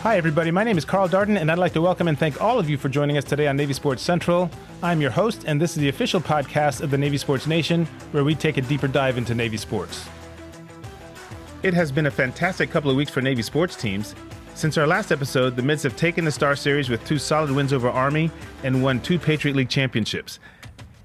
Hi, everybody. My name is Carl Darden, and I'd like to welcome and thank all of you for joining us today on Navy Sports Central. I'm your host, and this is the official podcast of the Navy Sports Nation, where we take a deeper dive into Navy sports. It has been a fantastic couple of weeks for Navy sports teams. Since our last episode, the Mids have taken the Star Series with 2 solid wins over Army and won 2 Patriot League Championships.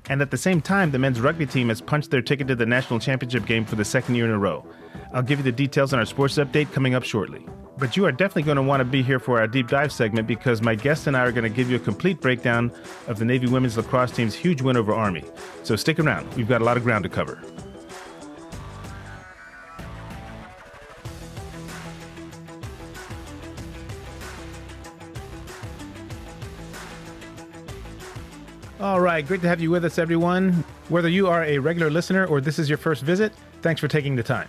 And at the same time, the men's rugby team has punched their ticket to the national championship game for the second year in a row. I'll give you the details on our sports update coming up shortly. But you are definitely going to want to be here for our deep dive segment because my guest and I are going to give you a complete breakdown of the Navy women's lacrosse team's huge win over Army. So stick around. We've got a lot of ground to cover. All right, great to have you with us, everyone. Whether you are a regular listener or this is your first visit, thanks for taking the time.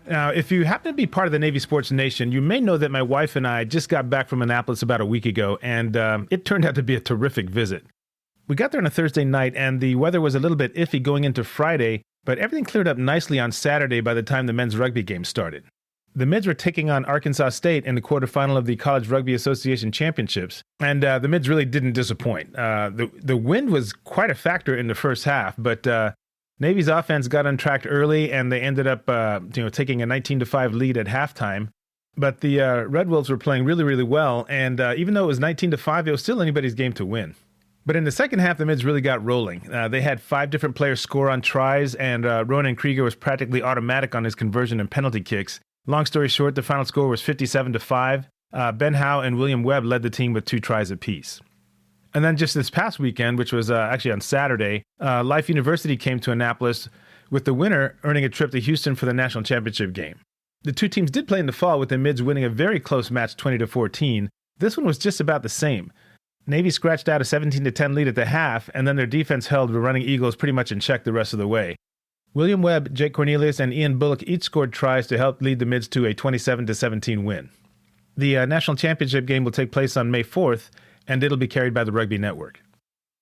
Now, if you happen to be part of the Navy Sports Nation, you may know that my wife and I just got back from Annapolis about a week ago, and it turned out to be a terrific visit. We got there on a Thursday night, and the weather was a little bit iffy going into Friday, but everything cleared up nicely on Saturday by the time the men's rugby game started. The Mids were taking on Arkansas State in the quarterfinal of the College Rugby Association Championships, and the Mids really didn't disappoint. The wind was quite a factor in the first half, but Navy's offense got untracked early, and they ended up taking a 19-5 lead at halftime. But the Red Wolves were playing really, really well, and even though it was 19-5, it was still anybody's game to win. But in the second half, the Mids really got rolling. They had 5 different players score on tries, and Ronan Krieger was practically automatic on his conversion and penalty kicks. Long story short, the final score was 57-5. Ben Howe and William Webb led the team with 2 tries apiece. And then just this past weekend, which was actually on Saturday, Life University came to Annapolis, with the winner earning a trip to Houston for the national championship game. The 2 teams did play in the fall, with the Mids winning a very close match 20-14. This one was just about the same. Navy scratched out a 17-10 lead at the half, and then their defense held the Running Eagles pretty much in check the rest of the way. William Webb, Jake Cornelius, and Ian Bullock each scored tries to help lead the Mids to a 27-17 win. The national championship game will take place on May 4th, and it'll be carried by the Rugby Network.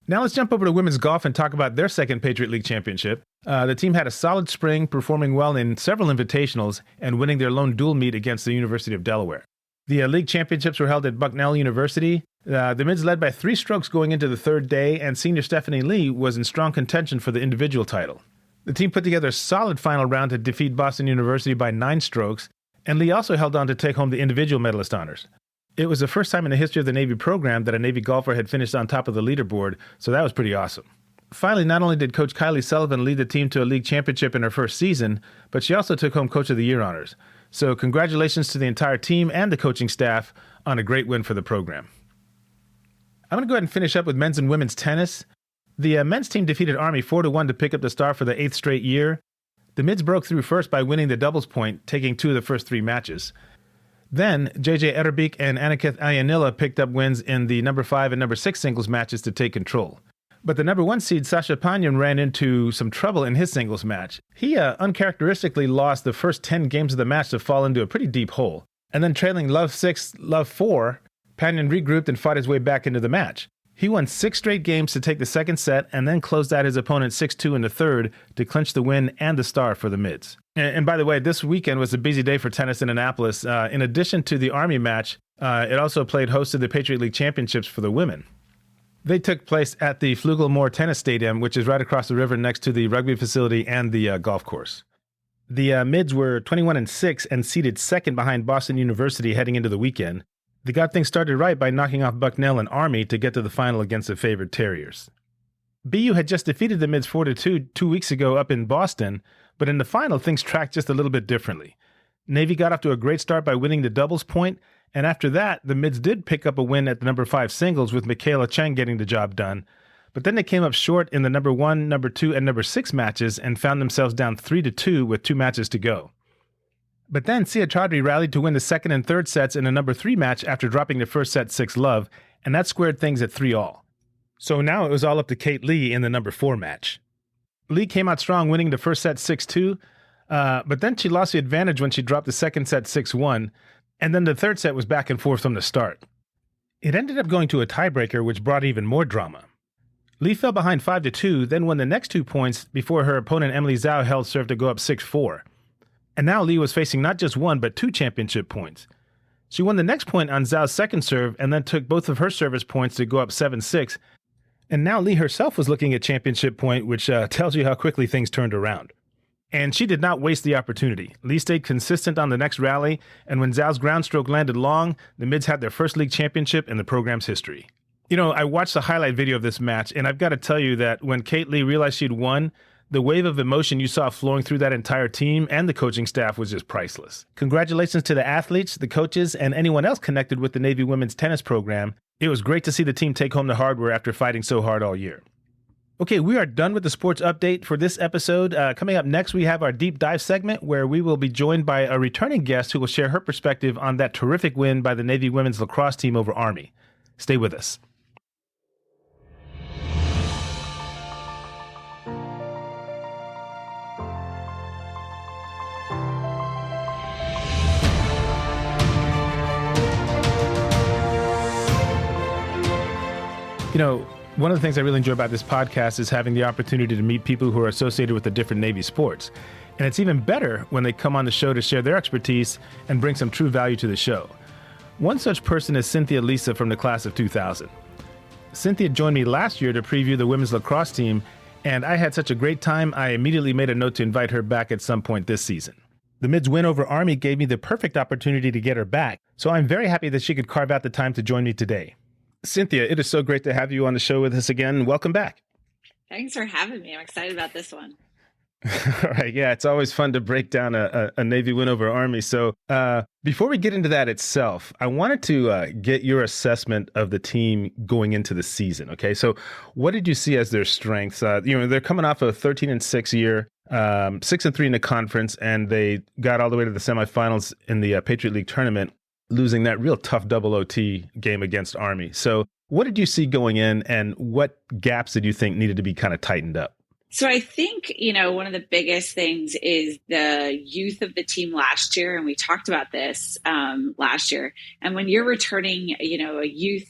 Now let's jump over to women's golf and talk about their second Patriot League championship. The team had a solid spring, performing well in several invitationals and winning their lone dual meet against the University of Delaware. The league championships were held at Bucknell University. The Mids led by 3 strokes going into the third day, and senior Stephanie Lee was in strong contention for the individual title. The team put together a solid final round to defeat Boston University by 9 strokes, and Lee also held on to take home the individual medalist honors. It was the first time in the history of the Navy program that a Navy golfer had finished on top of the leaderboard, so that was pretty awesome. Finally, not only did Coach Kylie Sullivan lead the team to a league championship in her first season, but she also took home Coach of the Year honors. So congratulations to the entire team and the coaching staff on a great win for the program. I'm going to go ahead and finish up with men's and women's tennis. The men's team defeated Army 4-1 to pick up the star for the 8th straight year. The Mids broke through first by winning the doubles point, taking 2 of the first 3 matches. Then, J.J. Etterbeek and Aniketh Ayanilla picked up wins in the number 5 and number 6 singles matches to take control. But the number 1 seed Sasha Panyan ran into some trouble in his singles match. He uncharacteristically lost the first 10 games of the match to fall into a pretty deep hole. And then trailing Love 6, Love 4, Panyan regrouped and fought his way back into the match. He won 6 straight games to take the second set and then closed out his opponent 6-2 in the third to clinch the win and the star for the Mids. And by the way, this weekend was a busy day for tennis in Annapolis. In addition to the Army match, it also played host to the Patriot League Championships for the women. They took place at the Flugel-Moore Tennis Stadium, which is right across the river next to the rugby facility and the golf course. The Mids were 21-6 and seated second behind Boston University heading into the weekend. They got things started right by knocking off Bucknell and Army to get to the final against the favored Terriers. BU had just defeated the Mids 4-2 2 weeks ago up in Boston, but in the final things tracked just a little bit differently. Navy got off to a great start by winning the doubles point, and after that, the Mids did pick up a win at the number 5 singles with Michaela Cheng getting the job done, but then they came up short in the number 1, number 2, and number 6 matches and found themselves down 3-2 with 2 matches to go. But then Sia Chaudhry rallied to win the second and third sets in a number 3 match after dropping the first set 6-love, and that squared things at 3-all. So now it was all up to Kate Lee in the number 4 match. Lee came out strong, winning the first set 6-2, but then she lost the advantage when she dropped the second set 6-1, and then the third set was back and forth from the start. It ended up going to a tiebreaker, which brought even more drama. Lee fell behind 5-2, then won the next 2 points before her opponent Emily Zhao held serve to go up 6-4. And now Lee was facing not just 1 but 2 championship points. She won the next point on Zhao's second serve and then took both of her service points to go up 7-6. And now Lee herself was looking at championship point, which tells you how quickly things turned around. And she did not waste the opportunity. Lee stayed consistent on the next rally, and when Zhao's ground stroke landed long, the Mids had their first league championship in the program's history. You know, I watched the highlight video of this match, and I've got to tell you that when Kate Lee realized she'd won, the wave of emotion you saw flowing through that entire team and the coaching staff was just priceless. Congratulations to the athletes, the coaches, and anyone else connected with the Navy women's tennis program. It was great to see the team take home the hardware after fighting so hard all year. Okay, we are done with the sports update for this episode. Coming up next, we have our deep dive segment where we will be joined by a returning guest who will share her perspective on that terrific win by the Navy women's lacrosse team over Army. Stay with us. You know, one of the things I really enjoy about this podcast is having the opportunity to meet people who are associated with the different Navy sports. And it's even better when they come on the show to share their expertise and bring some true value to the show. One such person is Cynthia Lisa from the class of 2000. Cynthia joined me last year to preview the women's lacrosse team, and I had such a great time, I immediately made a note to invite her back at some point this season. The Mids win over Army gave me the perfect opportunity to get her back, so I'm very happy that she could carve out the time to join me today. Cynthia, it is so great to have you on the show with us again. Welcome back. Thanks for having me. I'm excited about this one. All right. Yeah, it's always fun to break down a Navy win over Army. So before we get into that itself, I wanted to get your assessment of the team going into the season. Okay. So what did you see as their strengths? They're coming off a 13-6 year, 6-3 in the conference, and they got all the way to the semifinals in the Patriot League tournament, losing that real tough double OT game against Army. So what did you see going in, and what gaps did you think needed to be kind of tightened up? So I think, one of the biggest things is the youth of the team last year. And we talked about this last year. And when you're returning, a youth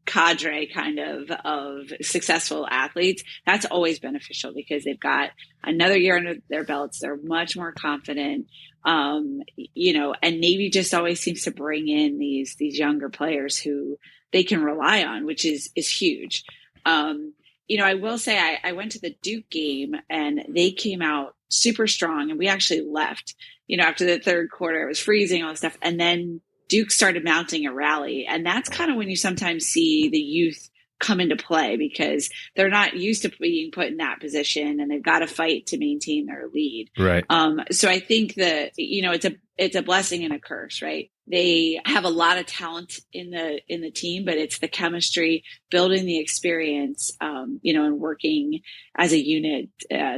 cadre kind of successful athletes, that's always beneficial because they've got another year under their belts. They're much more confident. And Navy just always seems to bring in these younger players who they can rely on, which is huge. I will say I went to the Duke game and they came out super strong, and we actually left, after the third quarter. It was freezing, all this stuff. And then Duke started mounting a rally. And that's kind of when you sometimes see the youth come into play because they're not used to being put in that position and they've got to fight to maintain their lead. Right. So I think that, it's a blessing and a curse, right? They have a lot of talent in the team, but it's the chemistry, building the experience, and working as a unit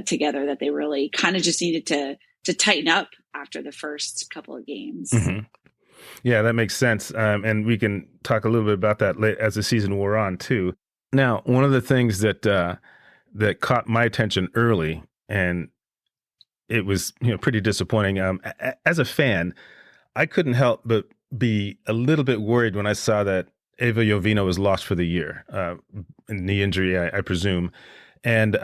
together that they really kind of just needed to tighten up after the first couple of games. Mm-hmm. Yeah, that makes sense. And we can talk a little bit about that as the season wore on too. Now, one of the things that caught my attention early, and it was pretty disappointing. As a fan, I couldn't help but be a little bit worried when I saw that Eva Jovino was lost for the year, knee injury, I presume. And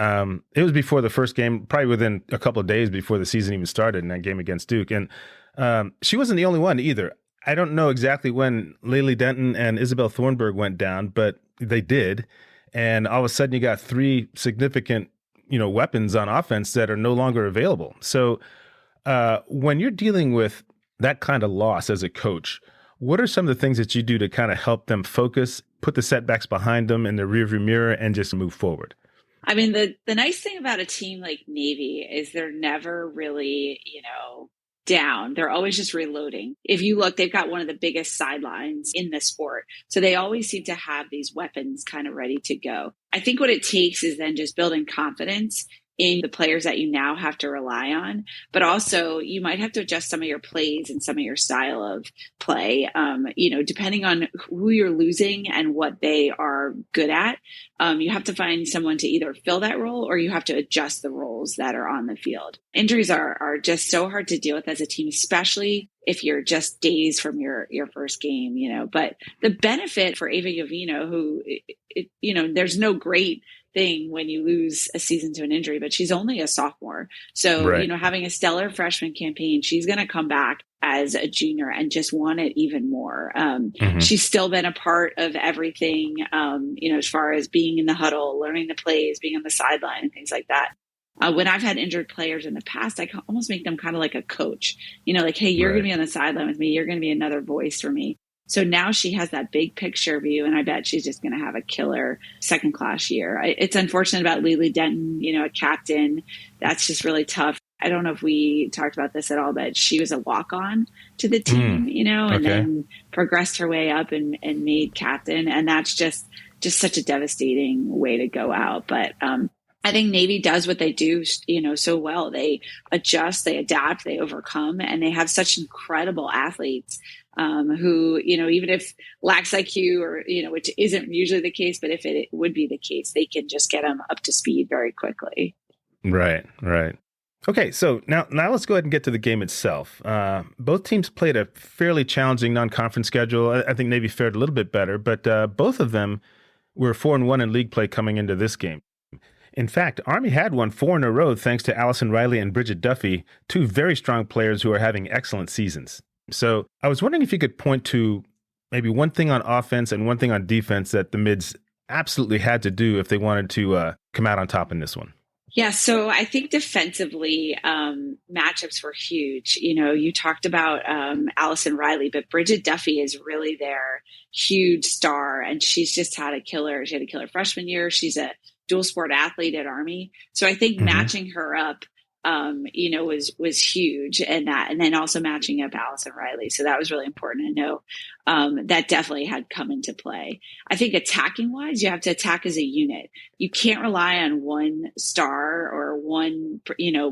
it was before the first game, probably within a couple of days before the season even started in that game against Duke. And she wasn't the only one either. I don't know exactly when Laylee Denton and Isabel Thornburg went down, but they did. And all of a sudden you got three significant, weapons on offense that are no longer available. So when you're dealing with that kind of loss as a coach, what are some of the things that you do to kind of help them focus, put the setbacks behind them in the rearview mirror, and just move forward? I mean, the nice thing about a team like Navy is they're never really, down. They're always just reloading. If you look, they've got one of the biggest sidelines in the sport. So they always seem to have these weapons kind of ready to go. I think what it takes is then just building confidence in the players that you now have to rely on, but also you might have to adjust some of your plays and some of your style of play, depending on who you're losing and what they are good at. You have to find someone to either fill that role or you have to adjust the roles that are on the field. Injuries are just so hard to deal with as a team, especially if you're just days from your first game, but the benefit for Ava Jovino, who, there's no great thing when you lose a season to an injury, but she's only a sophomore. So, Right. having a stellar freshman campaign, she's going to come back as a junior and just want it even more. She's still been a part of everything, as far as being in the huddle, learning the plays, being on the sideline and things like that. When I've had injured players in the past, I can almost make them kind of like a coach, like, hey, you're going to be on the sideline with me. You're going to be another voice for me. So now she has that big picture view, and I bet she's just going to have a killer second class year. It's unfortunate about Lily Denton, a captain. That's just really tough. I don't know if we talked about this at all, but she was a walk-on to the team, and then progressed her way up and made captain. And that's just such a devastating way to go out. But I think Navy does what they do, so well. They adjust, they adapt, they overcome, and they have such incredible athletes who, even if lacks IQ or, which isn't usually the case, but if it would be the case, they can just get them up to speed very quickly. Right. Okay, so now let's go ahead and get to the game itself. Both teams played a fairly challenging non-conference schedule. I think Navy fared a little bit better, but both of them were 4-1 in league play coming into this game. In fact, Army had won 4 in a row thanks to Allison Riley and Bridget Duffy, two very strong players who are having excellent seasons. So I was wondering if you could point to maybe one thing on offense and one thing on defense that the Mids absolutely had to do if they wanted to come out on top in this one. Yeah, so I think defensively, matchups were huge. You talked about Allison Riley, but Bridget Duffy is really their huge star, and she's just had a killer. She had a killer freshman year. She's a dual sport athlete at Army. So I think matching her up, was huge, and then also matching up Allison Riley. So that was really important to know. That definitely had come into play. I think attacking wise, you have to attack as a unit. You can't rely on one star or one,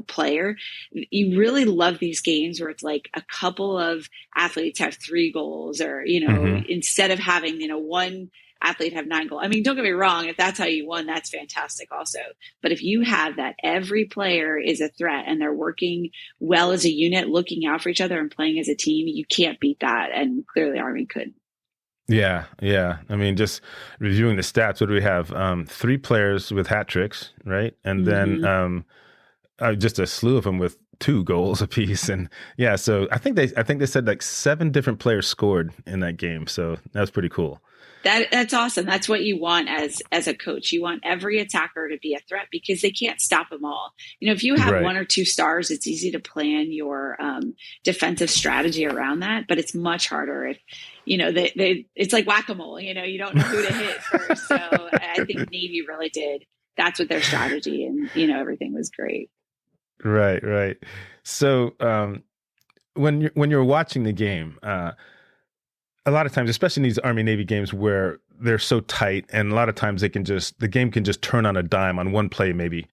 player. You really love these games where it's like a couple of athletes have 3 goals or, instead of having, one athlete have 9 goals. I mean, don't get me wrong. If that's how you won, that's fantastic also. But if you have that every player is a threat and they're working well as a unit, looking out for each other and playing as a team, you can't beat that. And clearly Army could. Yeah. I mean, just reviewing the stats, what do we have? 3 players with hat tricks, right? And then just a slew of them with 2 goals apiece. And yeah, so I think they said like 7 different players scored in that game. So that was pretty cool. That's awesome. That's what you want as a coach. You want every attacker to be a threat because they can't stop them all. If you have 1 or 2 stars, it's easy to plan your defensive strategy around that, but it's much harder if, it's like whack-a-mole, you don't know who to hit first. So I think Navy really did. That's what their strategy and, everything was great. Right. So when you're watching the game, a lot of times, especially in these Army-Navy games where they're so tight, and a lot of times the game can just turn on a dime on one play maybe.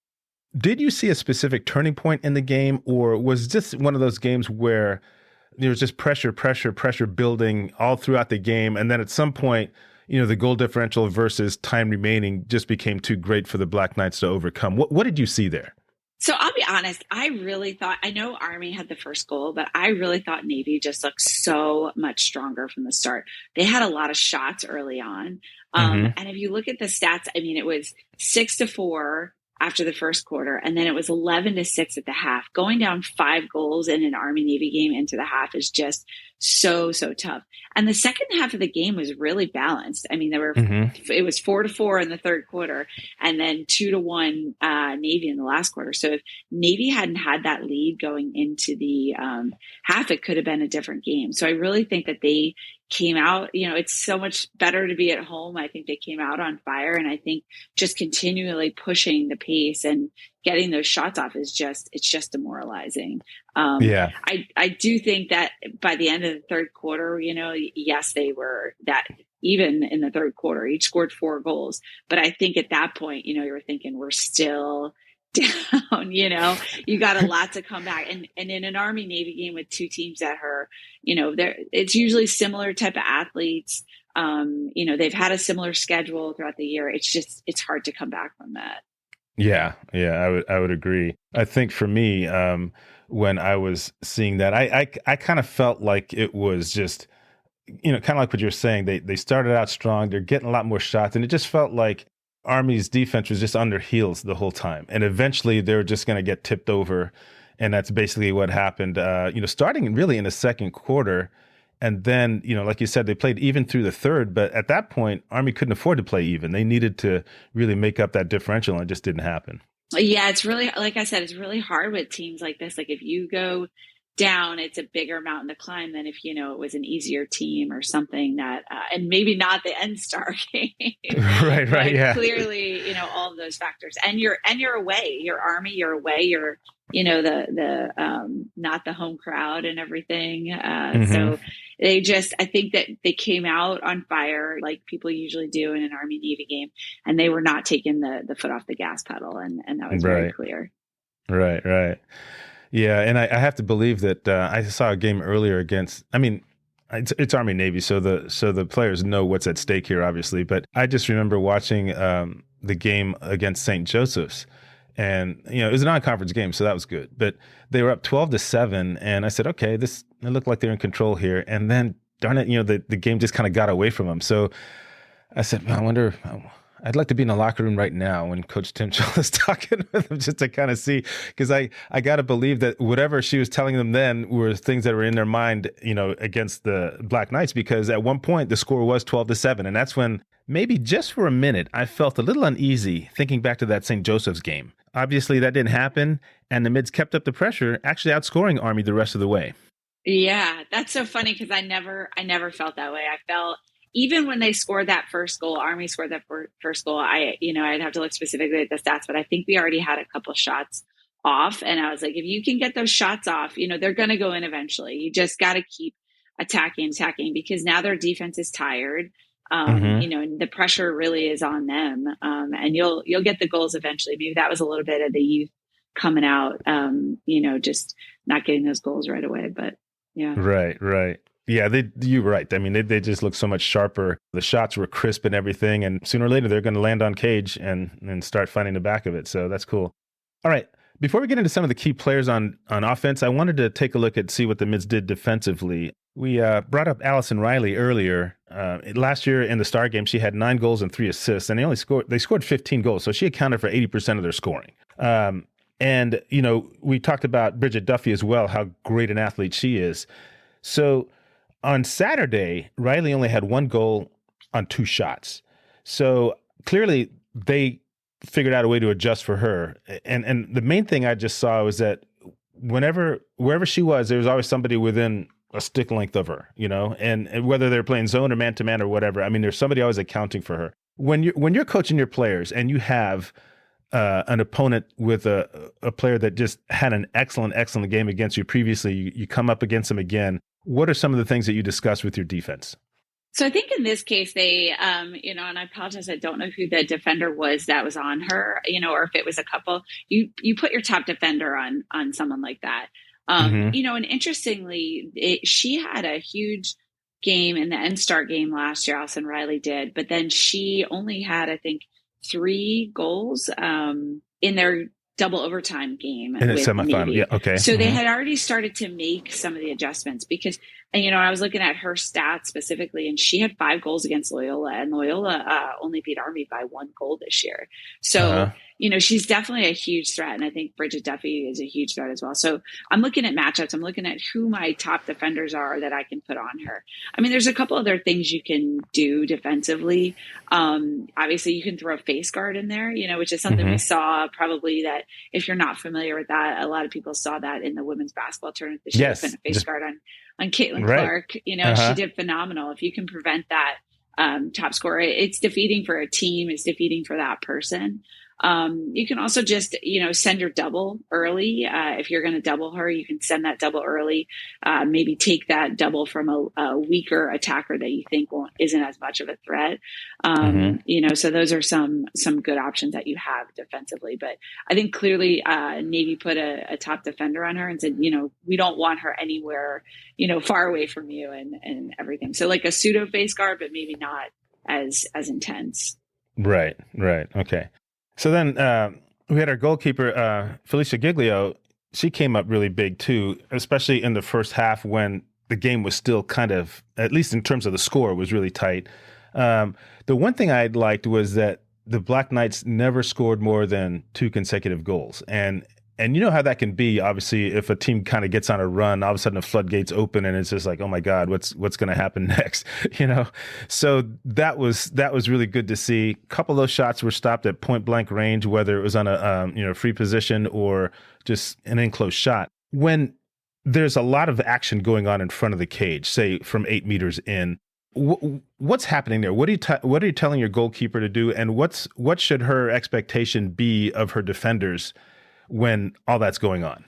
Did you see a specific turning point in the game, or was this one of those games where there was just pressure building all throughout the game, and then at some point, the goal differential versus time remaining just became too great for the Black Knights to overcome? What did you see there? So I'll be honest, I know Army had the first goal, but I really thought Navy just looked so much stronger from the start. They had a lot of shots early on. And if you look at the stats, I mean, it was 6-4 after the first quarter, and then it was 11-6 at the half. Going down 5 goals in an Army-Navy game into the half is just so tough. And the second half of the game was really balanced. I mean, it was 4-4 in the third quarter, and then 2-1 Navy in the last quarter. So if Navy hadn't had that lead going into the half, it could have been a different game. So I really think that they came out, it's so much better to be at home. I think they came out on fire, and I think just continually pushing the pace and getting those shots off it's just demoralizing. I do think that by the end of the third quarter, yes, they were that even in the third quarter, each scored 4 goals. But I think at that point, you were thinking we're still down, you got a lot to come back. And in an Army Navy game with 2 teams that are, it's usually similar type of athletes. They've had a similar schedule throughout the year. It's hard to come back from that. Yeah, I would agree. I think for me, when I was seeing that, I kind of felt like it was just, kind of like what you're saying. They started out strong. They're getting a lot more shots, and it just felt like Army's defense was just on their heels the whole time. And eventually they were just going to get tipped over. And that's basically what happened, starting really in the second quarter. And then, like you said, they played even through the third. But at that point, Army couldn't afford to play even. They needed to really make up that differential, and it just didn't happen. Yeah, it's really, like I said, it's really hard with teams like this. Like if you go down, it's a bigger mountain to climb than if, it was an easier team or something that, and maybe not the end star game. Right. Yeah. Clearly, all of those factors, and you're away, you're Army, you're away, you're, not the home crowd and everything. So I think that they came out on fire like people usually do in an Army Navy game, and they were not taking the foot off the gas pedal. And that was very clear. Right. Yeah, and I have to believe that I saw a game earlier against. I mean, it's Army Navy, so the players know what's at stake here, obviously. But I just remember watching the game against St. Joseph's, and it was a non-conference game, so that was good. But they were up 12-7, and I said, okay, it looked like they're in control here. And then, darn it, the game just kind of got away from them. So I said, well, I wonder. I'd like to be in the locker room right now when Coach Tim Shaw is talking with them, just to kind of see, because I got to believe that whatever she was telling them then were things that were in their mind, against the Black Knights, because at one point the score was 12-7. And that's when maybe just for a minute, I felt a little uneasy thinking back to that St. Joseph's game. Obviously that didn't happen, and the Mids kept up the pressure, actually outscoring Army the rest of the way. Yeah, that's so funny, because I never felt that way. I felt, even when they scored that first goal, Army scored that first goal, I'd have to look specifically at the stats, but I think we already had a couple shots off. And I was like, if you can get those shots off, they're going to go in eventually. You just got to keep attacking, because now their defense is tired. And the pressure really is on them. And you'll get the goals eventually. Maybe that was a little bit of the youth coming out, just not getting those goals right away. But yeah. Right. Yeah, you're right. I mean, they just look so much sharper. The shots were crisp and everything, and sooner or later they're going to land on cage and start finding the back of it. So that's cool. All right. Before we get into some of the key players on offense, I wanted to take a look at see what the Mids did defensively. We brought up Allison Riley earlier. Last year in the Star game, she had 9 goals and 3 assists, and they scored 15 goals, so she accounted for 80% of their scoring. And we talked about Bridget Duffy as well, how great an athlete she is. So on Saturday, Riley only had 1 goal on 2 shots. So clearly they figured out a way to adjust for her. And the main thing I just saw was that wherever she was, there was always somebody within a stick length of her, and whether they're playing zone or man-to-man or whatever, I mean, there's somebody always accounting for her. When you're coaching your players and you have an opponent with a player that just had an excellent game against you previously, you come up against them again. What are some of the things that you discuss with your defense? So I think in this case, they, and I apologize, I don't know who the defender was that was on her, or if it was a couple. You put your top defender on someone like that. And interestingly, she had a huge game in the NSTAR game last year, Allison Riley did, but then she only had, I think, 3 goals in their double overtime game in the semifinal. Yeah, okay. So they had already started to make some of the adjustments, because, I was looking at her stats specifically, and she had 5 goals against Loyola, and Loyola only beat Army by 1 goal this year. So, she's definitely a huge threat. And I think Bridget Duffy is a huge threat as well. So I'm looking at matchups. I'm looking at who my top defenders are that I can put on her. I mean, there's a couple other things you can do defensively. Obviously you can throw a face guard in there, which is something we saw probably, that if you're not familiar with that, a lot of people saw that in the women's basketball tournament this year. Putting a face guard on Caitlin Clark. She did phenomenal. If you can prevent that top scorer, it's defeating for a team. It's defeating for that person. You can also just, send your double early. If you're going to double her, you can send that double early. Maybe take that double from a weaker attacker that you think isn't as much of a threat. So those are some good options that you have defensively. But I think clearly Navy put a top defender on her and said, we don't want her anywhere, far away from you and everything. So like a pseudo face guard, but maybe not as intense. Right. Okay. So then we had our goalkeeper, Felicia Giglio. She came up really big too, especially in the first half when the game was still kind of, at least in terms of the score, was really tight. The one thing I liked was that the Black Knights never scored more than 2 consecutive goals. And you know how that can be, obviously, if a team kind of gets on a run, all of a sudden the floodgates open and it's just like, oh my God, what's going to happen next? So that was really good to see. A couple of those shots were stopped at point blank range, whether it was on a free position or just an enclosed shot. When there's a lot of action going on in front of the cage, say from 8 meters in, what's happening there? What are you telling your goalkeeper to do? And what should her expectation be of her defenders when all that's going on?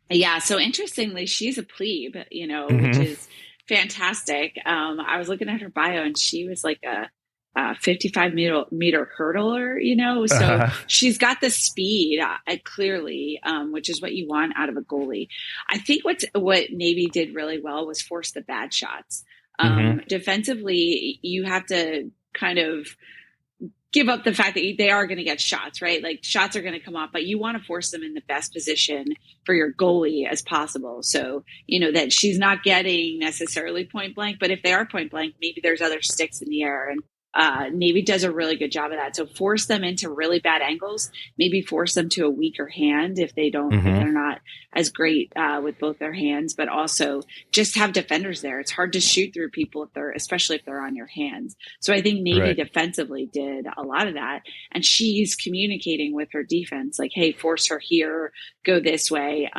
Yeah. So interestingly, she's a plebe, Mm-hmm. which is fantastic. I was looking at her bio and she was like a 55-meter hurdler, so she's got the speed clearly, which is what you want out of a goalie. I think what Navy did really well was force the bad shots. Defensively, you have to kind of give up the fact that they are going to get shots, right? Like shots are going to come off, but you want to force them in the best position for your goalie as possible. So, that she's not getting necessarily point blank, but if they are point blank, maybe there's other sticks in the air. And Navy does a really good job of that. So force them into really bad angles, maybe force them to a weaker hand if they don't, if they're not as great with both their hands, but also just have defenders there. It's hard to shoot through people especially if they're on your hands. So I think Navy defensively did a lot of that. And she's communicating with her defense, like, hey, force her here, go this way.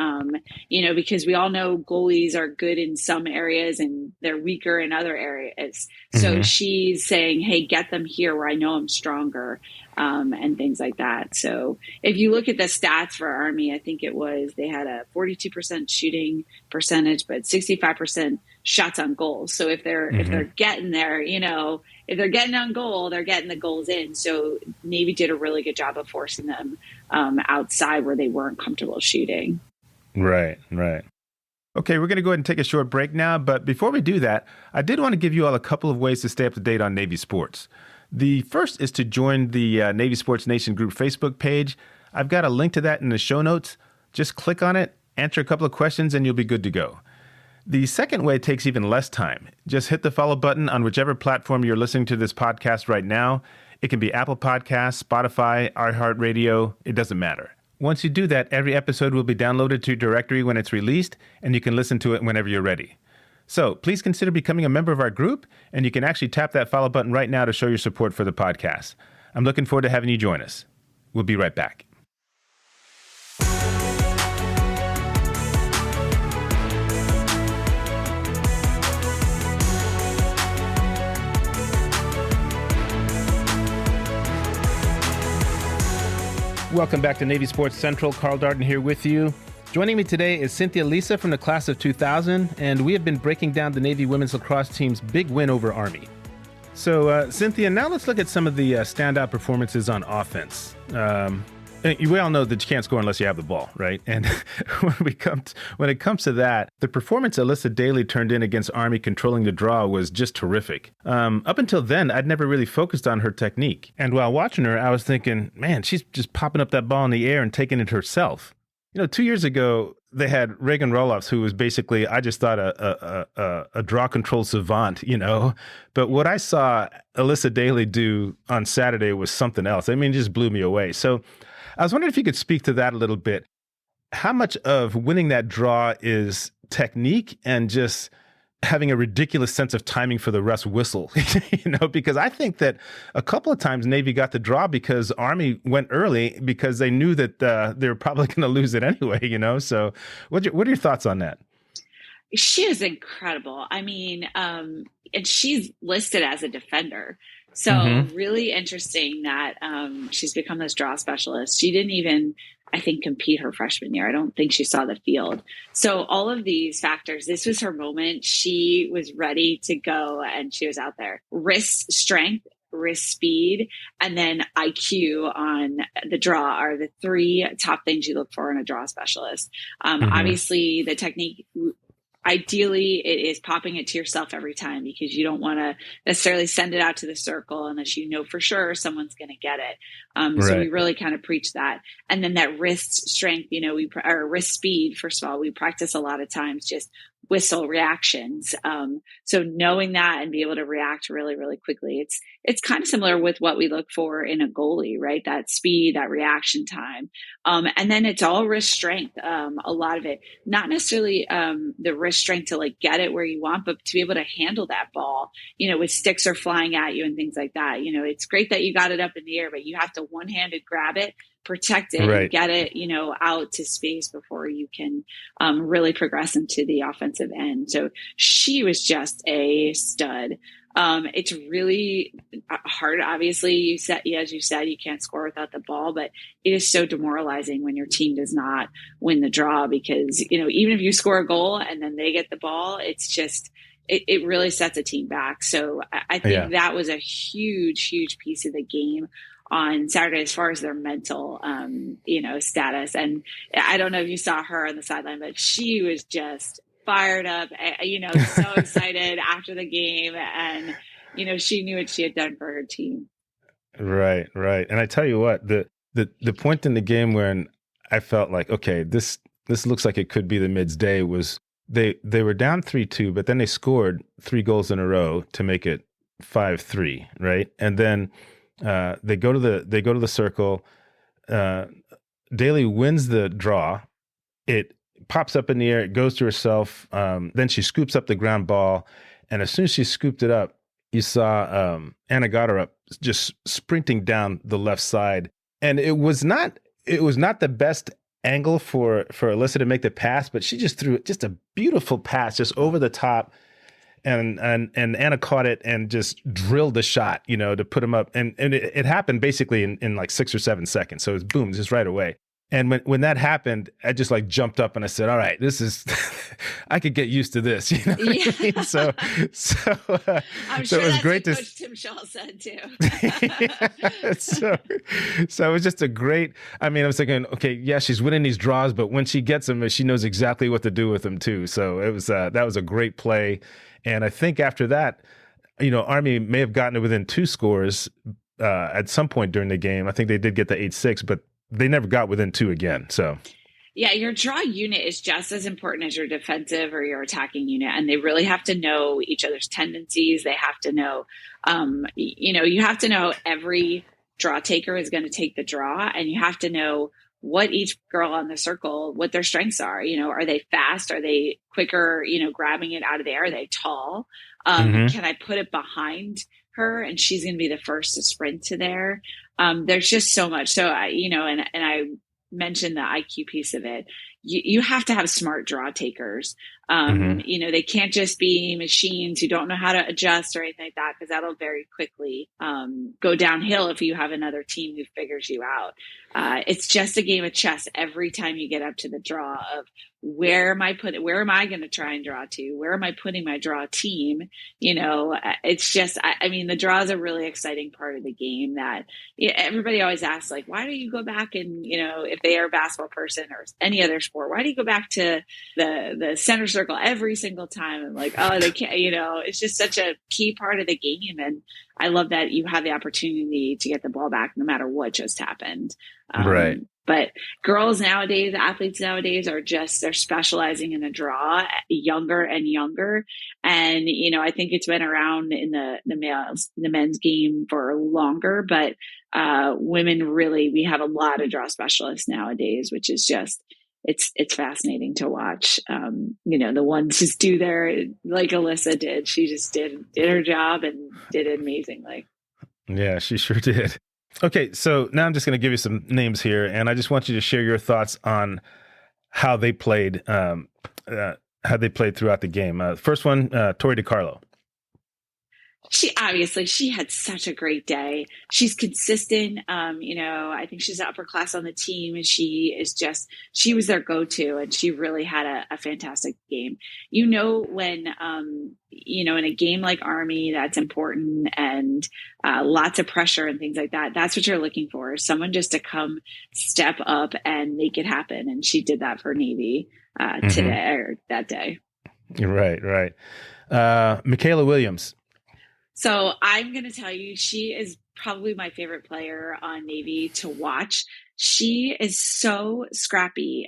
Because we all know goalies are good in some areas and they're weaker in other areas. So she's saying, hey, get them here where I know I'm stronger, and things like that. So if you look at the stats for Army, I think they had a 42% shooting percentage, but 65% shots on goal. So if they're getting there, if they're getting on goal, they're getting the goals in. So Navy did a really good job of forcing them outside where they weren't comfortable shooting. Right. Okay, we're going to go ahead and take a short break now. But before we do that, I did want to give you all a couple of ways to stay up to date on Navy sports. The first is to join the Navy Sports Nation group Facebook page. I've got a link to that in the show notes. Just click on it, answer a couple of questions, and you'll be good to go. The second way takes even less time. Just hit the follow button on whichever platform you're listening to this podcast right now. It can be Apple Podcasts, Spotify, iHeartRadio. It doesn't matter. Once you do that, every episode will be downloaded to your directory when it's released, and you can listen to it whenever you're ready. So please consider becoming a member of our group, and you can actually tap that follow button right now to show your support for the podcast. I'm looking forward to having you join us. We'll be right back. Welcome back to Navy Sports Central. Carl Darden here with you. Joining me today is Cynthia Lisa from the class of 2000, and we have been breaking down the Navy women's lacrosse team's big win over Army. So, Cynthia, now let's look at some of the standout performances on offense. We all know that you can't score unless you have the ball, right? And when it comes to that, the performance Alyssa Daly turned in against Army controlling the draw was just terrific. Up until then, I'd never really focused on her technique. And while watching her, I was thinking, man, she's just popping up that ball in the air and taking it herself. 2 years ago, they had Reagan Roloffs, who was basically, I just thought, a draw control savant, But what I saw Alyssa Daly do on Saturday was something else. It just blew me away. So I was wondering if you could speak to that a little bit. How much of winning that draw is technique and just having a ridiculous sense of timing for the ref's whistle? Because I think that a couple of times Navy got the draw because Army went early because they knew that they were probably going to lose it anyway, So what are your thoughts on that? She is incredible. And she's listed as a defender. So really interesting that she's become this draw specialist. She didn't even, I think, compete her freshman year. I don't think she saw the field. So all of these factors, this was her moment. She was ready to go and she was out there. Wrist strength, wrist speed, and then IQ on the draw are the 3 top things you look for in a draw specialist. Obviously, the technique, ideally, it is popping it to yourself every time because you don't want to necessarily send it out to the circle unless you know for sure someone's going to get it. So we really kind of preach that. And then that wrist strength, or wrist speed, first of all, we practice a lot of times just whistle reactions. So knowing that and be able to react really, really quickly, it's kind of similar with what we look for in a goalie, right? That speed, that reaction time. And then it's all wrist strength. A lot of it, not necessarily the wrist strength to like get it where you want, but to be able to handle that ball, with sticks are flying at you and things like that. It's great that you got it up in the air, but you have to one-handed grab it, protect it, and get it, out to space before you can really progress into the offensive end. So she was just a stud. It's really hard. Obviously, as you said, you can't score without the ball, but it is so demoralizing when your team does not win the draw because, even if you score a goal and then they get the ball, it's just, it really sets a team back. So I think that was a huge, huge piece of the game on Saturday as far as their mental, status. And I don't know if you saw her on the sideline, but she was just fired up, so excited after the game. And, she knew what she had done for her team. Right. And I tell you what, the point in the game when I felt like, okay, this looks like it could be the Mids' day was they were down 3-2, but then they scored 3 goals in a row to make it 5-3, right? And then they go to the circle. Daly wins the draw. It pops up in the air. It goes to herself. Then she scoops up the ground ball, and as soon as she scooped it up, you saw Anna got her up, just sprinting down the left side, and it was not the best angle for Alyssa to make the pass, but she just threw just a beautiful pass just over the top. And Anna caught it and just drilled the shot, to put him up. And it happened basically in like 6 or 7 seconds. So it was boom, just right away. And when that happened, I just like jumped up and I said, all right, this is, I could get used to this, what I mean? So I'm sure it was that's great what to Coach Tim Shaw said too. So it was just I was thinking, okay, yeah, she's winning these draws, but when she gets them, she knows exactly what to do with them too. So it was, that was a great play. And I think after that, Army may have gotten it within 2 scores at some point during the game. I think they did get the 8-6, but they never got within 2 again. So, yeah, your draw unit is just as important as your defensive or your attacking unit, and they really have to know each other's tendencies. They have to know, you have to know every draw taker is going to take the draw, and you have to know what each girl on the circle, what their strengths are. Are they fast? Are they quicker, grabbing it out of the air? Are they tall? Can I put it behind her and she's going to be the first to sprint to there? There's just so much. So, and I mentioned the IQ piece of it. You have to have smart draw takers. They can't just be machines who don't know how to adjust or anything like that, because that'll very quickly go downhill if you have another team who figures you out. It's just a game of chess every time you get up to the draw of where am I going to try and draw to? Where am I putting my draw team? It's just, the draw is a really exciting part of the game that everybody always asks, like, why do you go back and, if they are a basketball person or any other sport, why do you go back to the center circle every single time? And like, oh, they can't, it's just such a key part of the game. And I love that you have the opportunity to get the ball back no matter what just happened. Right. But athletes nowadays they're specializing in the draw younger and younger. And, I think it's been around in the men's game for longer, but women really, we have a lot of draw specialists nowadays, which is just, it's fascinating to watch. The ones just do like Alyssa did. She just did her job and did it amazingly. Yeah, she sure did. Okay, so now I'm just going to give you some names here, and I just want you to share your thoughts on how they played, throughout the game. First one, Tori DiCarlo. She had such a great day. She's consistent. I think she's upper class on the team, and she was their go-to, and she really had a fantastic game. When, in a game like Army, that's important, and lots of pressure and things like that. That's what you're looking for, is someone just to come step up and make it happen. And she did that for Navy today, or that day. Right. Michaela Williams. So I'm going to tell you, she is probably my favorite player on Navy to watch. She is so scrappy.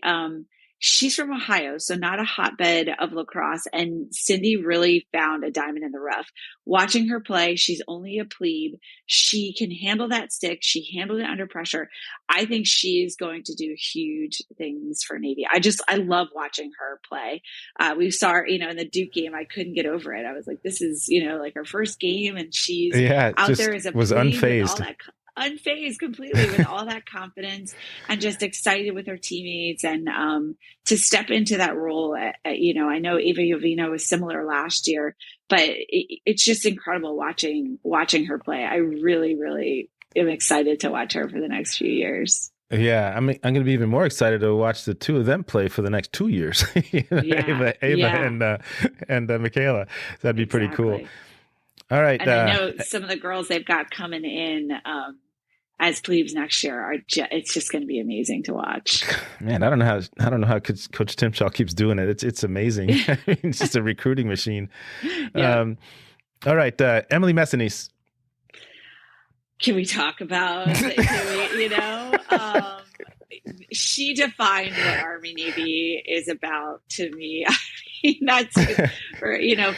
she's from Ohio, so not a hotbed of lacrosse. And Cindy really found a diamond in the rough. Watching her play, she's only a plebe. She can handle that stick. She handled it under pressure. I think she's going to do huge things for Navy. I love watching her play. We saw her, in the Duke game. I couldn't get over it. I was like, this is, like her first game, and she's out there as a was plebe unfazed. with all that unfazed completely with all that confidence and just excited with her teammates and to step into that role. I know Ava Jovino was similar last year, but it's just incredible watching her play. I really, really am excited to watch her for the next few years. Yeah, I'm going to be even more excited to watch the two of them play for the next 2 years. Ava and Michaela. That'd be pretty cool. All right. And I know some of the girls they've got coming in as plebes next year it's just going to be amazing to watch. Man, I don't know how Coach Tim Shaw keeps doing it. It's amazing. It's just a recruiting machine. Yeah. All right, Emily Messinese. Can we talk about she defined what Army Navy is about to me. I mean, that's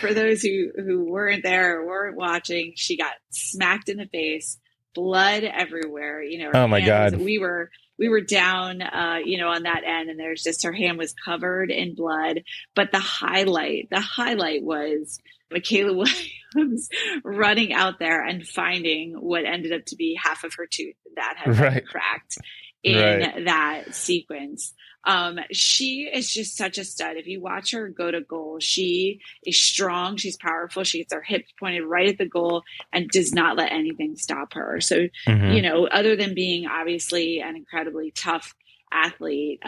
for those who weren't there or weren't watching, she got smacked in the face. Blood everywhere, oh my God. We were down, on that end, and there's just, her hand was covered in blood. But the highlight was Michaela Williams running out there and finding what ended up to be half of her tooth that had been cracked in that sequence. She is just such a stud. If you watch her go to goal, she is strong. She's powerful. She gets her hips pointed right at the goal and does not let anything stop her. So, other than being obviously an incredibly tough athlete,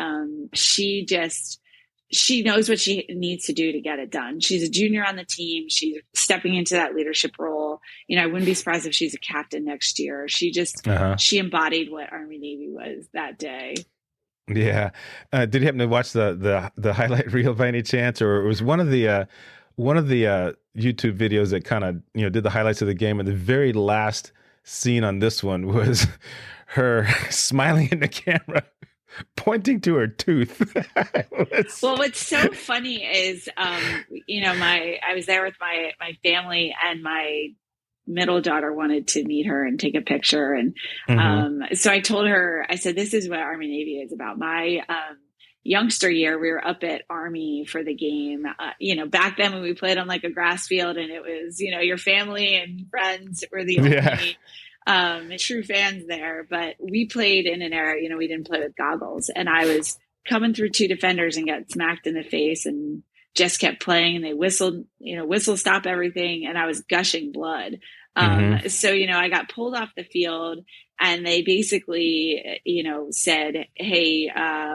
she knows what she needs to do to get it done. She's a junior on the team. She's stepping into that leadership role. I wouldn't be surprised if she's a captain next year. She just, she embodied what Army Navy was that day. Yeah. Did you happen to watch the highlight reel by any chance, or it was one of the YouTube videos that kind of did the highlights of the game, and the very last scene on this one was her smiling in the camera, pointing to her tooth. Well, what's so funny is, I was there with my family, and my middle daughter wanted to meet her and take a picture. And so I told her, I said, this is what Army Navy is about. My youngster year, we were up at Army for the game. Back then when we played on like a grass field, and it was, your family and friends were the only true fans there. But we played in an era, we didn't play with goggles. And I was coming through two defenders and got smacked in the face, and just kept playing, and they whistled, whistle stop everything. And I was gushing blood. So, I got pulled off the field, and they basically, said, hey,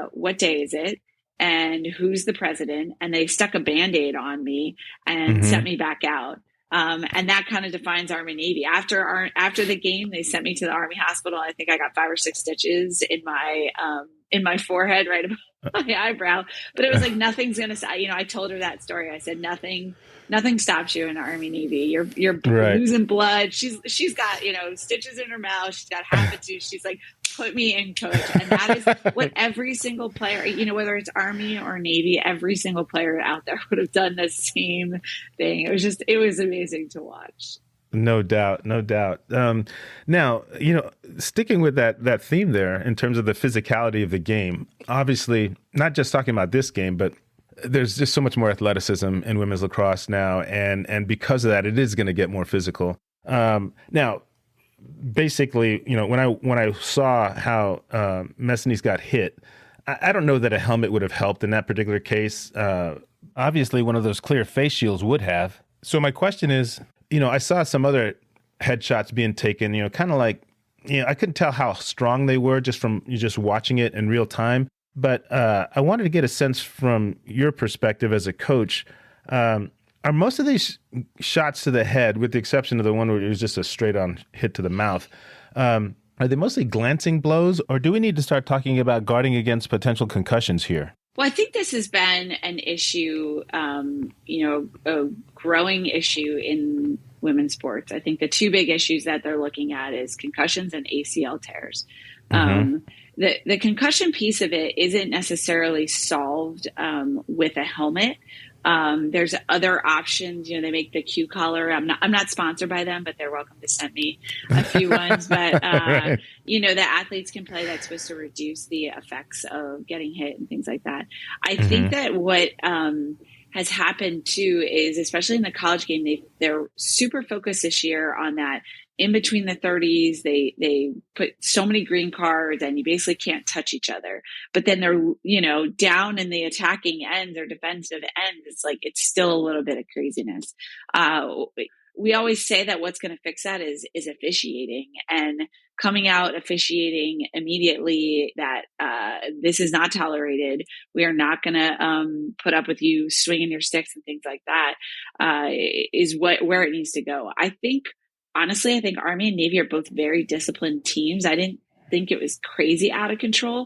what day is it? And who's the president? And they stuck a Band-Aid on me and sent me back out. And that kind of defines Army Navy. After the game, they sent me to the Army hospital. I think I got 5 or 6 stitches in my forehead, right above my eyebrow. But it was like, nothing's going to, I told her that story. I said, nothing stops you in Army Navy. You're losing blood. She's got, stitches in her mouth. She's got half a tooth. She's like, put me in, coach. And that is what every single player, whether it's Army or Navy, every single player out there would have done the same thing. It was amazing to watch. No doubt. Now, sticking with that theme there in terms of the physicality of the game, obviously not just talking about this game, but there's just so much more athleticism in women's lacrosse now. And because of that, it is going to get more physical. Now, basically, when I saw how Messinese got hit, I don't know that a helmet would have helped in that particular case. Obviously, one of those clear face shields would have. So my question is, I saw some other headshots being taken, kind of like, I couldn't tell how strong they were just from just watching it in real time. But I wanted to get a sense from your perspective as a coach. Are most of these shots to the head, with the exception of the one where it was just a straight-on hit to the mouth, are they mostly glancing blows, or do we need to start talking about guarding against potential concussions here? Well, I think this has been an issue, a growing issue in women's sports. I think the two big issues that they're looking at is concussions and ACL tears. Mm-hmm. The concussion piece of it isn't necessarily solved with a helmet. There's other options. They make the Q collar. I'm not sponsored by them, but they're welcome to send me a few ones. But Right. the athletes can play. That's supposed to reduce the effects of getting hit and things like that. I Mm-hmm. think that what has happened too is, especially in the college game, they're super focused this year on that. In between the 30s, they put so many green cards and you basically can't touch each other. But then they're, down in the attacking ends or defensive ends. It's like, it's still a little bit of craziness. We always say that what's going to fix that is officiating, and coming out officiating immediately that this is not tolerated. We are not going to put up with you swinging your sticks and things like that. Is where it needs to go. Honestly, I think Army and Navy are both very disciplined teams. I didn't think it was crazy out of control.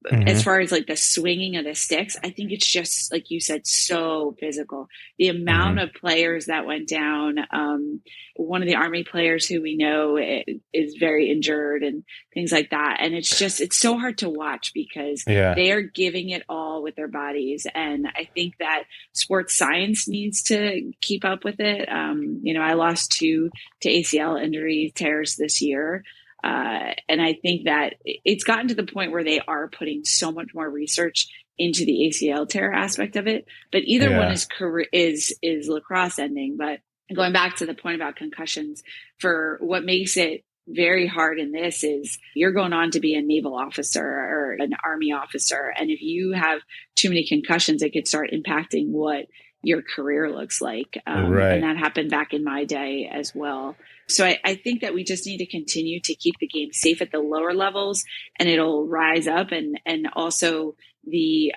Mm-hmm. As far as like the swinging of the sticks, I think it's just, like you said, so physical. The amount of players that went down, one of the Army players who we know is very injured and things like that. And it's so hard to watch because they are giving it all with their bodies. And I think that sports science needs to keep up with it. I lost 2 to ACL injury tears this year. And I think that it's gotten to the point where they are putting so much more research into the ACL tear aspect of it. But either one is lacrosse ending. But going back to the point about concussions, for what makes it very hard in this is you're going on to be a naval officer or an Army officer. And if you have too many concussions, it could start impacting what your career looks like. And that happened back in my day as well. So I think that we just need to continue to keep the game safe at the lower levels, and it'll rise up, and also the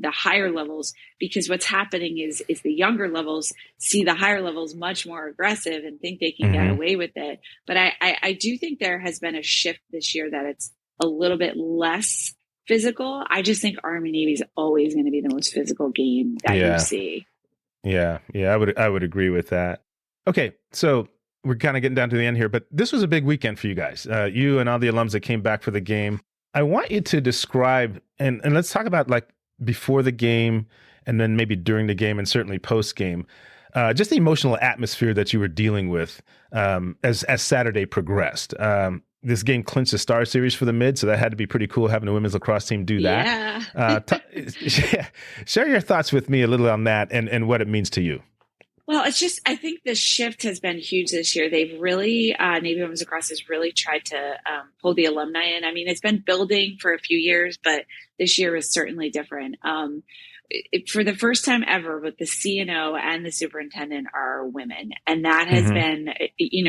higher levels, because what's happening is the younger levels see the higher levels much more aggressive and think they can get away with it. But I do think there has been a shift this year that it's a little bit less physical. I just think Army Navy is always going to be the most physical game that you see. Yeah, I would agree with that. Okay, so we're kind of getting down to the end here, but this was a big weekend for you guys. You and all the alums that came back for the game. I want you to describe, and let's talk about like before the game and then maybe during the game and certainly post game, just the emotional atmosphere that you were dealing with as Saturday progressed. This game clinched the Star Series for the mid, so that had to be pretty cool having a women's lacrosse team do that. Share your thoughts with me a little on that and what it means to you. Well, I think the shift has been huge this year. They've really, Navy Women's Lacrosse has really tried to pull the alumni in. I mean, it's been building for a few years, but this year is certainly different. For the first time ever, both the CNO and the superintendent are women. And that has been,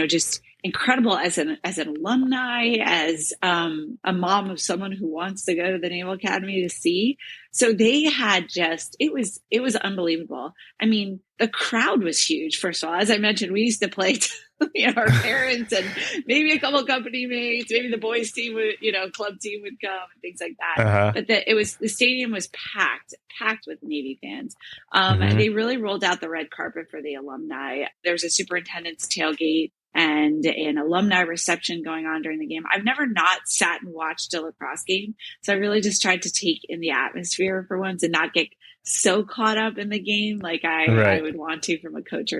just incredible as an alumni, as a mom of someone who wants to go to the Naval Academy to see. So they had it was unbelievable. I mean, the crowd was huge. First of all, as I mentioned, we used to play our parents and maybe a couple of company mates, maybe the boys team would, club team would come and things like that. But the stadium was packed with Navy fans. And they really rolled out the red carpet for the alumni. There's a superintendent's tailgate and an alumni reception going on during the game. I've never not sat and watched a lacrosse game. So I really just tried to take in the atmosphere for once and not get so caught up in the game like I would want to from a coach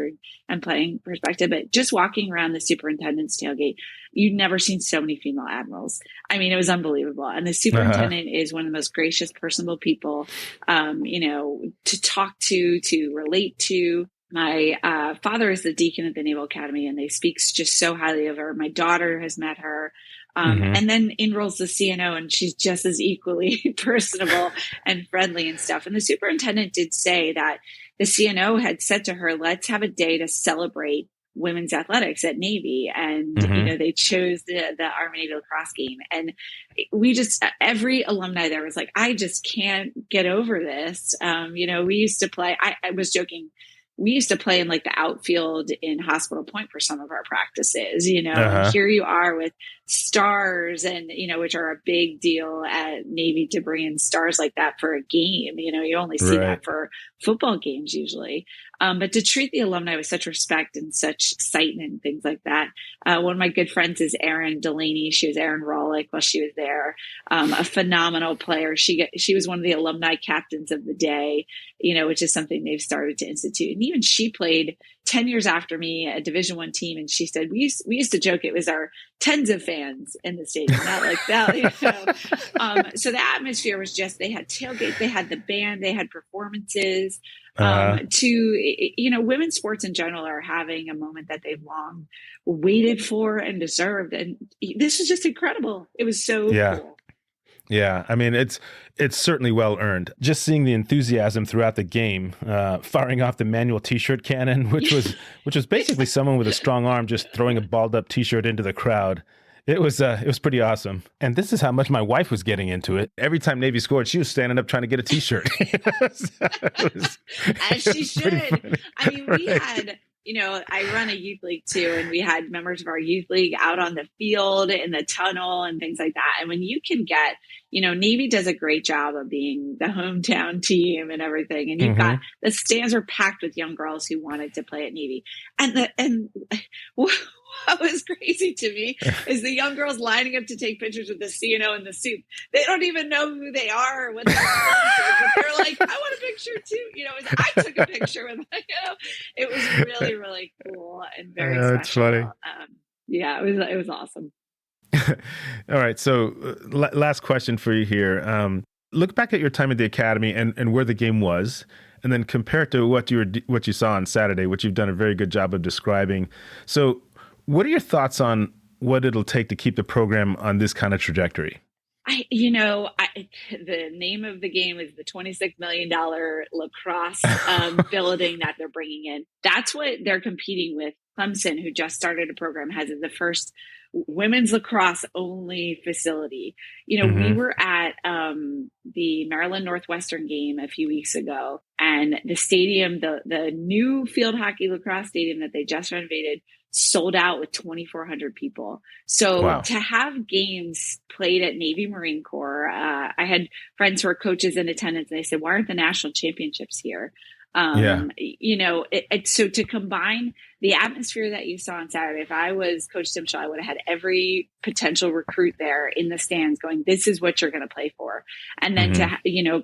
and playing perspective. But just walking around the superintendent's tailgate, you'd never seen so many female admirals. I mean, it was unbelievable. And the superintendent is one of the most gracious, personable people, to talk to relate to. My father is the deacon at the Naval Academy, and they speak just so highly of her. My daughter has met her. And then enrolls the CNO, and she's just as equally personable and friendly and stuff. And the superintendent did say that the CNO had said to her, let's have a day to celebrate women's athletics at Navy. And, they chose the Army Navy lacrosse game. And every alumni there was like, I just can't get over this. We used to play, I was joking we used to play in like the outfield in Hospital Point for some of our practices, and here you are with stars and, which are a big deal at Navy to bring in stars like that for a game. You only see that for football games usually. But to treat the alumni with such respect and such excitement and things like that. One of my good friends is Erin Delaney. She was Erin Rawlick while she was there. A phenomenal player. She was one of the alumni captains of the day, which is something they've started to institute. And even she played 10 years after me, a Division I team. And she said, we used to joke it was our tens of fans in the stadium, not like that. So the atmosphere was just, they had tailgates, they had the band, they had performances. Women's sports in general are having a moment that they've long waited for and deserved. And this is just incredible. It was so cool. Yeah, I mean, it's certainly well earned. Just seeing the enthusiasm throughout the game, firing off the manual T-shirt cannon, which was basically someone with a strong arm just throwing a balled up T-shirt into the crowd. It was pretty awesome. And this is how much my wife was getting into it. Every time Navy scored, she was standing up trying to get a T-shirt. As she should. I mean, we had, I run a youth league too, and we had members of our youth league out on the field in the tunnel and things like that. And when you can get, Navy does a great job of being the hometown team and everything. And you've got the stands are packed with young girls who wanted to play at Navy. And what was crazy to me is the young girls lining up to take pictures with the CNO and the soup. They don't even know who they are or what they're but they're like, I want a picture too. I took a picture with them. It was really, really cool and very special. That's funny. It was awesome. All right. So last question for you here. Look back at your time at the academy and where the game was, and then compare it to what you saw on Saturday, which you've done a very good job of describing. So what are your thoughts on what it'll take to keep the program on this kind of trajectory? The name of the game is the $26 million lacrosse building that they're bringing in. That's what they're competing with. Clemson, who just started a program, has the first women's lacrosse only facility. We were at the Maryland Northwestern game a few weeks ago, and the stadium, the new field hockey lacrosse stadium that they just renovated, sold out with 2,400 people. So to have games played at Navy Marine Corps, I had friends who are coaches in attendance, and they said, why aren't the national championships here? So to combine the atmosphere that you saw on Saturday, if I was Coach Tim Shaw, I would have had every potential recruit there in the stands going, this is what you're going to play for. And then to,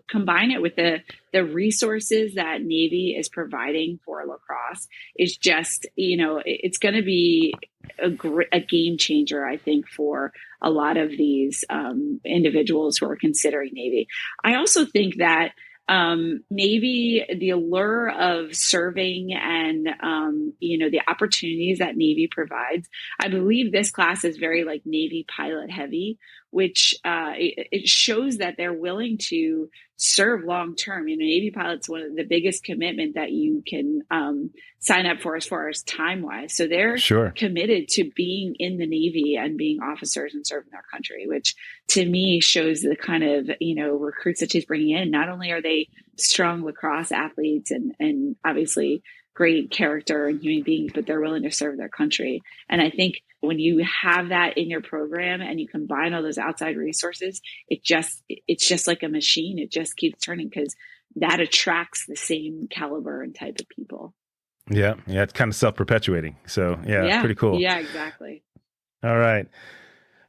combine it with the resources that Navy is providing for lacrosse is just, it's going to be a game changer, I think, for a lot of these individuals who are considering Navy. I also think that Navy, the allure of serving and, the opportunities that Navy provides, I believe this class is very like Navy pilot heavy, which it shows that they're willing to serve long term. Navy pilot's one of the biggest commitment that you can sign up for as far as time wise. So they're committed to being in the Navy and being officers and serving their country, which to me shows the kind of, recruits that she's bringing in. Not only are they strong lacrosse athletes and obviously great character and human beings, but they're willing to serve their country. And I think when you have that in your program and you combine all those outside resources, it's just like a machine. It just keeps turning because that attracts the same caliber and type of people. Yeah. It's kind of self-perpetuating. So pretty cool. Yeah, exactly. All right.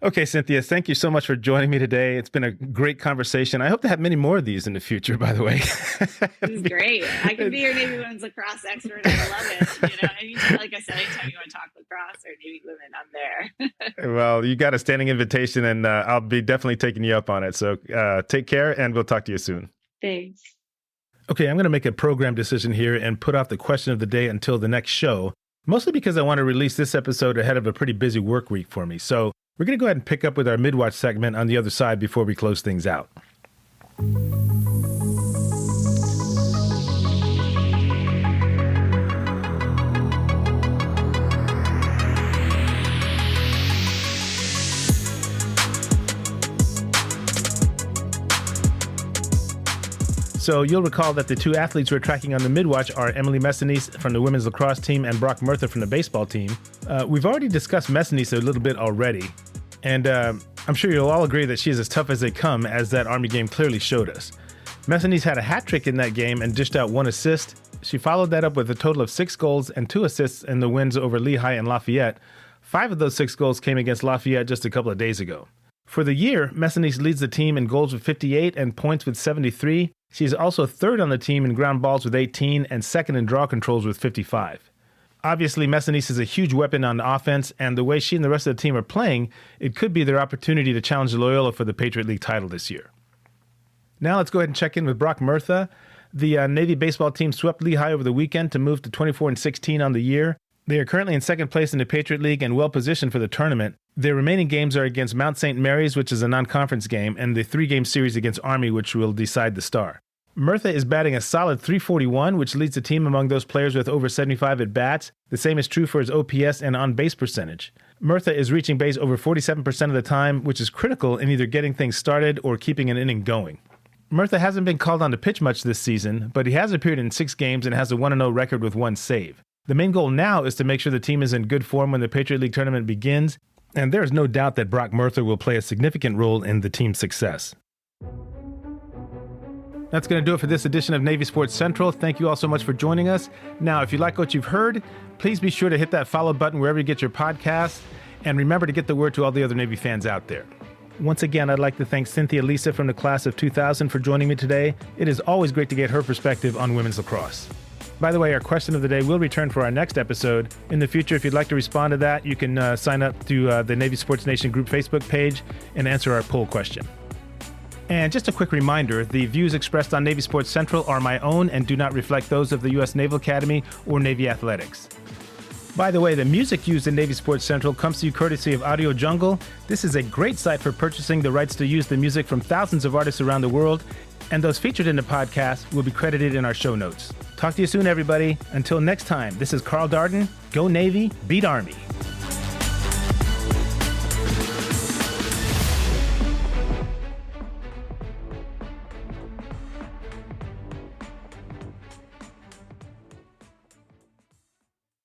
Okay, Cynthia, thank you so much for joining me today. It's been a great conversation. I hope to have many more of these in the future, by the way. This is great. I can be your Navy women's lacrosse expert. I love it. Anytime, like I said, anytime you want to talk lacrosse or Navy women, I'm there. Well, you got a standing invitation, and I'll be definitely taking you up on it. So take care, and we'll talk to you soon. Thanks. Okay, I'm going to make a program decision here and put off the question of the day until the next show, mostly because I want to release this episode ahead of a pretty busy work week for me. So we're going to go ahead and pick up with our mid-watch segment on the other side before we close things out. So you'll recall that the two athletes we're tracking on the Midwatch are Emily Messinese from the women's lacrosse team and Brock Murtha from the baseball team. We've already discussed Messinese a little bit already, and I'm sure you'll all agree that she is as tough as they come, as that Army game clearly showed us. Messinese had a hat trick in that game and dished out 1 assist. She followed that up with a total of 6 goals and 2 assists in the wins over Lehigh and Lafayette. 5 of those 6 goals came against Lafayette just a couple of days ago. For the year, Messinese leads the team in goals with 58 and points with 73. She's also third on the team in ground balls with 18 and second in draw controls with 55. Obviously, Messinese is a huge weapon on offense, and the way she and the rest of the team are playing, it could be their opportunity to challenge Loyola for the Patriot League title this year. Now let's go ahead and check in with Brock Murtha. The Navy baseball team swept Lehigh over the weekend to move to 24-16 on the year. They are currently in second place in the Patriot League and well-positioned for the tournament. Their remaining games are against Mount St. Mary's, which is a non-conference game, and the 3-game series against Army, which will decide the star. Murtha is batting a solid .341, which leads the team among those players with over 75 at-bats. The same is true for his OPS and on-base percentage. Murtha is reaching base over 47% of the time, which is critical in either getting things started or keeping an inning going. Murtha hasn't been called on to pitch much this season, but he has appeared in 6 games and has a 1-0 record with 1 save. The main goal now is to make sure the team is in good form when the Patriot League tournament begins, and there is no doubt that Brock Murtha will play a significant role in the team's success. That's going to do it for this edition of Navy Sports Central. Thank you all so much for joining us. Now, if you like what you've heard, please be sure to hit that follow button wherever you get your podcasts, and remember to get the word to all the other Navy fans out there. Once again, I'd like to thank Cynthia Lisa from the class of 2000 for joining me today. It is always great to get her perspective on women's lacrosse. By the way, our question of the day will return for our next episode. In the future, if you'd like to respond to that, you can sign up to the Navy Sports Nation group Facebook page and answer our poll question. And just a quick reminder, the views expressed on Navy Sports Central are my own and do not reflect those of the U.S. Naval Academy or Navy Athletics. By the way, the music used in Navy Sports Central comes to you courtesy of Audio Jungle. This is a great site for purchasing the rights to use the music from thousands of artists around the world, and those featured in the podcast will be credited in our show notes. Talk to you soon, everybody. Until next time, this is Carl Darden. Go Navy, beat Army.